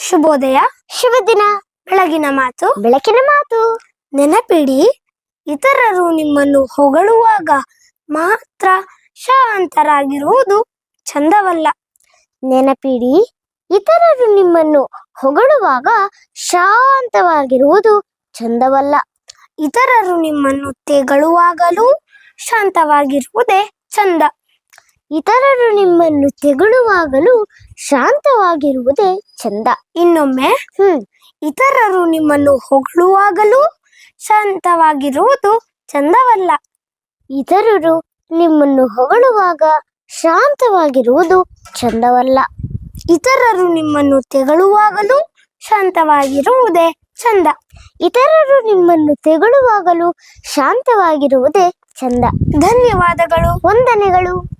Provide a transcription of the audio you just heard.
ಶುಭೋದಯ. ಶುಭ ದಿನ. ಬೆಳಗಿನ ಮಾತು. ಬೆಳಕಿನ ಮಾತು. ನೆನಪಿಡಿ, ಇತರರು ನಿಮ್ಮನ್ನು ಹೊಗಳುವಾಗ ಮಾತ್ರ ಶಾಂತರಾಗಿರುವುದು ಚಂದವಲ್ಲ. ನೆನಪಿಡಿ, ಇತರರು ನಿಮ್ಮನ್ನು ಹೊಗಳುವಾಗ ಶಾಂತವಾಗಿರುವುದು ಚಂದವಲ್ಲ. ಇತರರು ನಿಮ್ಮನ್ನು ತೆಗಳುವಾಗಲೂ ಶಾಂತವಾಗಿರುವುದೇ ಚಂದ. ಇತರರು ನಿಮ್ಮನ್ನು ತೆಗಳುವಾಗಲೂ ಶಾಂತವಾಗಿರುವುದೇ ಚಂದ. ಇನ್ನೊಮ್ಮೆ, ಇತರರು ನಿಮ್ಮನ್ನು ಹೊಗಳುವಾಗಲೂ ಶಾಂತವಾಗಿರುವುದು ಚಂದವಲ್ಲ. ಇತರರು ನಿಮ್ಮನ್ನು ಹೊಗಳುವಾಗ ಶಾಂತವಾಗಿರುವುದು ಚಂದವಲ್ಲ. ಇತರರು ನಿಮ್ಮನ್ನು ತೆಗಳುವಾಗಲೂ ಶಾಂತವಾಗಿರುವುದೇ ಚಂದ. ಇತರರು ನಿಮ್ಮನ್ನು ತೆಗಳುವಾಗಲೂ ಶಾಂತವಾಗಿರುವುದೇ ಚಂದ. ಧನ್ಯವಾದಗಳು. ವಂದನೆಗಳು.